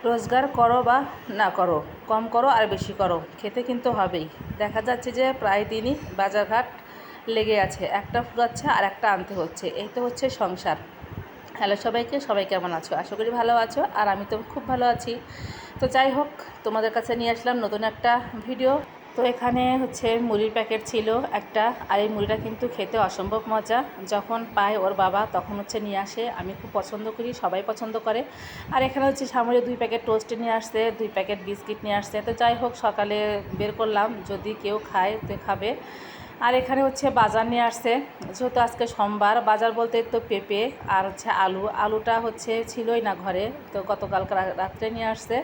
রোজগার করো বা না করো, কম করো আর বেশি করো, খেতে কিন্তু হবেই। দেখা যাচ্ছে যে প্রায় দিনই বাজারঘাট লেগে আছে, একটা ফুরাচ্ছে আর একটা আনতে হচ্ছে, এই তো হচ্ছে সংসার। হ্যালো সবাইকে, সবাই কেমন আছো? আশা করি ভালো আছো, আর আমি তো খুব ভালো আছি। তো যাই হোক, তোমাদের কাছে নিয়ে আসলাম নতুন একটা ভিডিও। তো এখানে হচ্ছে মুড়ির প্যাকেট ছিল একটা, আর এই মুড়িটা কিন্তু খেতে অসম্ভব মজা। যখন পায় ওর বাবা তখন হচ্ছে নিয়ে আসে, আমি খুব পছন্দ করি, সবাই পছন্দ করে। আর এখানে হচ্ছে সামনে 2 প্যাকেট টোস্ট নিয়ে আসছে, 2 প্যাকেট বিস্কিট নিয়ে আসছে। তো যাই হোক, সকালে বের করলাম, যদি কেউ খায় তো খাবে। আর এখানে হচ্ছে বাজার নিয়ে আসছে, যেহেতু আজকে সোমবার। বাজার বলতে তো পেঁপে আর হচ্ছে আলুটা হচ্ছে ছিলই না ঘরে, তো গতকালকে রাত্রে নিয়ে আসছে।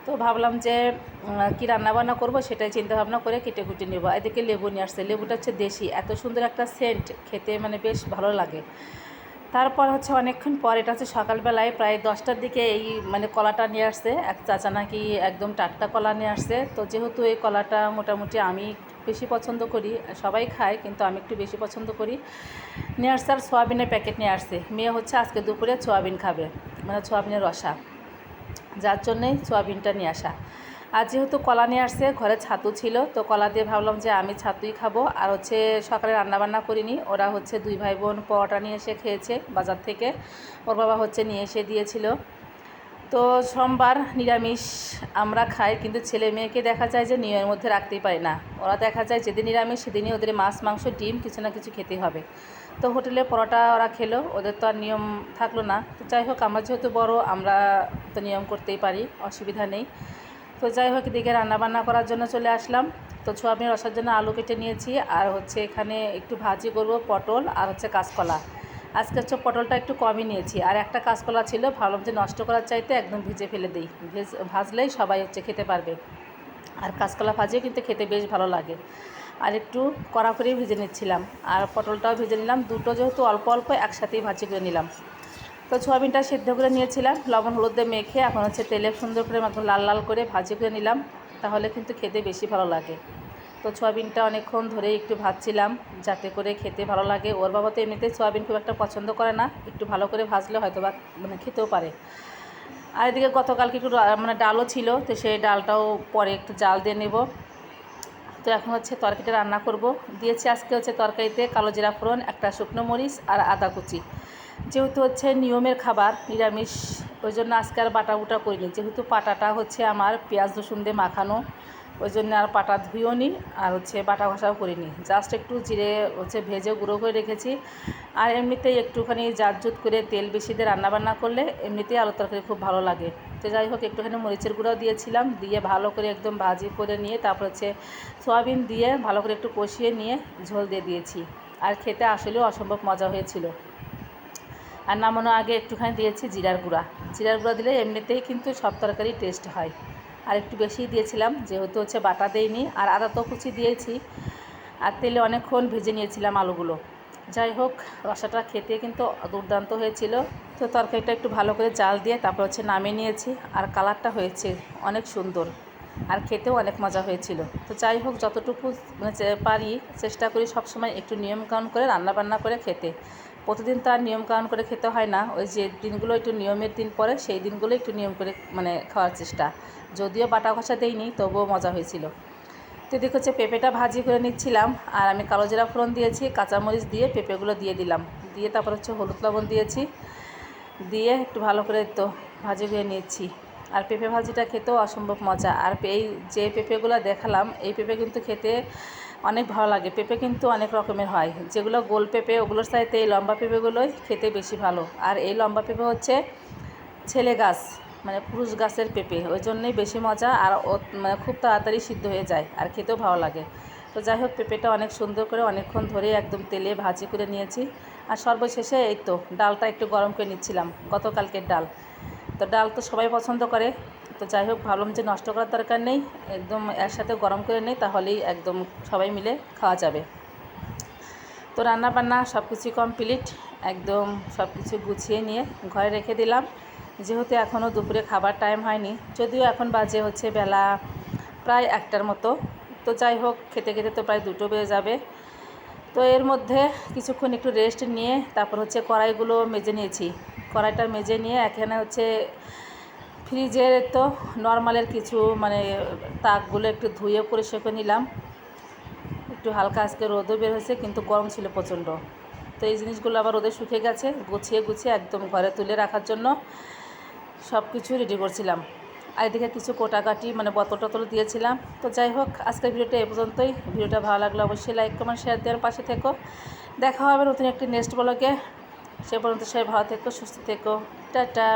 তো ভাবলাম যে কী রান্নাবান্না করব সেটাই চিন্তাভাবনা করে কেটে কুটে নেব। এদিকে লেবু নিয়ে আসছে, লেবুটা হচ্ছে দেশি, এত সুন্দর একটা সেন্ট, খেতে মানে বেশ ভালো লাগে। তারপর হচ্ছে অনেকক্ষণ পর, এটা হচ্ছে সকালবেলায় প্রায় 10টার দিকে, এই মানে কলাটা নিয়ে আসছে এক চাচা, নাকি একদম টাটকা কলা নিয়ে আসছে। তো যেহেতু এই কলাটা মোটামুটি আমি বেশি পছন্দ করি, সবাই খায় কিন্তু আমি একটু বেশি পছন্দ করি, নিয়ে আসছে। আর সোয়াবিনের প্যাকেট নিয়ে আসছে, মেয়ে হচ্ছে আজকে দুপুরে সোয়াবিন খাবে, মানে সোয়াবিনের রসা, যার জন্যেই সোয়াবিনটা নিয়ে আসা। আর যেহেতু কলা নিয়ে আসছে, ঘরে ছাতু ছিল, তো কলা দিয়ে ভাবলাম যে আমি ছাতুই খাবো। আর হচ্ছে সকালে রান্নাবান্না করিনি, ওরা হচ্ছে 2 ভাই বোন পরোটা নিয়ে এসে খেয়েছে বাজার থেকে, ওর বাবা হচ্ছে নিয়ে এসে দিয়েছিল। তো সোমবার নিরামিষ আমরা খাই, কিন্তু ছেলে মেয়েকে দেখা যায় যে নিয়মের মধ্যে রাখতেই পারি না। ওরা দেখা যায় যেদিন নিরামিষ সেদিনই ওদের মাছ মাংস ডিম কিছু না কিছু খেতে হবে। তো হোটেলে পরোটা ওরা খেলো, ওদের তো আর নিয়ম থাকলো না। তো যাই হোক, আমরা যেহেতু বড়, আমরা তো নিয়ম করতেই পারি, অসুবিধা নেই। তো যাই হোক, এদিকে রান্নাবান্না করার জন্য চলে আসলাম। তো সোয়াবিন রসার জন্য আলু কেটে নিয়েছি, আর হচ্ছে এখানে একটু ভাজি করব, পটল আর হচ্ছে কাঁচকলা। আজকে হচ্ছে পটলটা একটু কমই নিয়েছি, আর একটা কাঁচকলা ছিল, ভাবলাম যে নষ্ট করার চাইতে একদম ভিজে ফেলে দিই, ভাজলেই সবাই হচ্ছে খেতে পারবে। আর কাঁচকলা ভাজিও কিন্তু খেতে বেশ ভালো লাগে। আর একটু কড়া করে ভেজে নিচ্ছিলাম, আর পটলটাও ভেজে নিলাম, দুটো যেহেতু অল্প অল্প একসাথেই ভাজি করে নিলাম। তো সোয়াবিনটা সিদ্ধ করে নিয়েছিলাম লবণ হলুদ দিয়ে মেখে, এখন হচ্ছে তেলে সুন্দর করে একদম লাল লাল করে ভাজি করে নিলাম, তাহলে কিন্তু খেতে বেশি ভালো লাগে। তো সোয়াবিনটা অনেকক্ষণ ধরে একটু ভাজছিলাম, যাতে করে খেতে ভালো লাগে। ওর বাবা তো এমনিতেই সোয়াবিন খুব একটা পছন্দ করে না, একটু ভালো করে ভাজলে হয়তো বা মানে খেতেও পারে। আর এদিকে গতকালকে একটু মানে ডালও ছিল, তো সেই ডালটাও পরে একটু জাল দিয়ে নেব। তো এখন হচ্ছে তরকারিটা রান্না করব। দিয়েছি আজকে হচ্ছে তরকারিতে কালো জিরা ফোড়ন, একটা শুকনো মরিচ আর আদা কুচি। যেহেতু হচ্ছে নিয়মের খাবার নিরামিষ, ওই জন্য আজকে আর বাটা বুটা করিনি, যেহেতু পাটাটা হচ্ছে আমার পেঁয়াজ রসুন দিয়ে মাখানো, ওই জন্য আর পাটা ধুয়েও নি, আর হচ্ছে বাটা ঘষাও করিনি, জাস্ট একটু জিরে হচ্ছে ভেজে গুঁড়ো করে রেখেছি। আর এমনিতেই একটুখানি জাতজুত করে তেল বেশি দিয়ে রান্নাবান্না করলে এমনিতেই আলু তরকারি খুব ভালো লাগে। তো যাই হোক, একটুখানি মরিচের গুঁড়াও দিয়েছিলাম, দিয়ে ভালো করে একদম ভাজি করে নিয়ে তারপর হচ্ছে সয়াবিন দিয়ে ভালো করে একটু কষিয়ে নিয়ে ঝোল দিয়ে দিয়েছি। আর খেতে আসলেও অসম্ভব মজা হয়েছিল। আর নামানোর আগে একটুখানি দিয়েছি জিরার গুঁড়া, জিরার গুঁড়া দিলে এমনিতেই কিন্তু সব তরকারি টেস্ট হয়। আর একটু বেশিই দিয়েছিলাম, যেহেতু হচ্ছে বাটা দেইনি, আর আদা তো কুচি দিয়েছি। আর তেলে অনেকক্ষণ ভেজে নিয়েছিলাম আলুগুলো। যাই হোক, রসাটা খেতে কিন্তু দুর্দান্ত হয়েছিল। তো তরকারিটা একটু ভালো করে জাল দিয়ে তারপর হচ্ছে নামিয়ে নিয়েছি, আর কালারটা হয়েছে অনেক সুন্দর, আর খেতেও অনেক মজা হয়েছিল। তো যাই হোক, যতটুকু মানে পারি চেষ্টা করি সবসময় একটু নিয়মকানুন করে রান্নাবান্না করে খেতে। প্রতিদিন তো আর নিয়মকানুন করে খেতে হয় না, ওই যে দিনগুলো একটু নিয়মের দিন পরে সেই দিনগুলো একটু নিয়ম করে মানে খাওয়ার চেষ্টা। যদিও বাটা ঘষা দেইনি, তবুও মজা হয়েছিল। তো এদিকে হচ্ছে পেঁপেটা ভাজি করে নিচ্ছিলাম, আর আমি কালো জিরা ফোড়ন দিয়েছি, কাঁচামরিচ দিয়ে পেঁপেগুলো দিয়ে দিলাম, দিয়ে তারপর হচ্ছে হলুদ লবণ দিয়েছি, দিয়ে একটু ভালো করে তো ভাজি করে নিয়েছি। আর পেঁপে ভাজিটা খেতেও অসম্ভব মজা। আর এই যে পেঁপেগুলো দেখালাম, এই পেঁপে কিন্তু খেতে অনেক ভালো লাগে। পেঁপে কিন্তু অনেক রকমের হয়, যেগুলো গোল পেঁপে ওগুলোর সাথে এই লম্বা পেঁপেগুলোই খেতে বেশি ভালো। আর এই লম্বা পেঁপে হচ্ছে ছেলে গাছ, মানে পুরুষ গাছের পেঁপে, ওই জন্যই বেশি মজা। আর মানে খুব তাড়াতাড়ি সিদ্ধ হয়ে যায়, আর খেতেও ভালো লাগে। তো যাই হোক, পেঁপেটা অনেক সুন্দর করে অনেকক্ষণ ধরে একদম তেলে ভাজি করে নিয়েছি। আর সর্বশেষে এই তো ডালটা একটু গরম করে নিচ্ছিলাম, গতকালকের ডাল। তো ডাল তো সবাই পছন্দ করে, তো যাই হোক ভাবলাম যে নষ্ট করার দরকার নেই, একদম একসাথে গরম করে নেই, তাহলেই একদম সবাই মিলে খাওয়া যাবে। তো রান্নাবান্না সব কিছু কমপ্লিট, একদম সব কিছু গুছিয়ে নিয়ে ঘরে রেখে দিলাম। যেহেতু এখনও দুপুরে খাবার টাইম হয়নি, যদিও এখন বাজে হচ্ছে বেলা প্রায় 1টার মতো। তো যাই হোক, খেতে খেতে তো প্রায় 2টো বেজে যাবে। তো এর মধ্যে কিছুক্ষণ একটু রেস্ট নিয়ে তারপর হচ্ছে কড়াইগুলো মেজে নিয়েছি। কড়াইটা মেজে নিয়ে এখানে হচ্ছে ফ্রিজের তো নর্মালের কিছু মানে তাকগুলো একটু ধুয়ে পরিষ্কার করে নিলাম। একটু হালকা আজকে রোদও বের হয়েছে, কিন্তু গরম ছিল প্রচণ্ড। তো এই জিনিসগুলো আবার রোদে শুকিয়ে গেছে, গুছিয়ে একদম ঘরে তুলে রাখার জন্য সব কিছু রেডি করছিলাম। আর এদিকে কিছু কোটাকাটি মানে বোতল টতল দিয়েছিলাম। তো যাই হোক, আজকের ভিডিওটা এ পর্যন্তই। ভিডিওটা ভালো লাগলে অবশ্যই লাইক কমেন্ট শেয়ার দেওয়ার পাশে থেকো। দেখা হবে নতুন একটি নেক্সট ব্লগে। সে পর্যন্ত সবাই ভালো থেকো, সুস্থ থেকো। টাটা।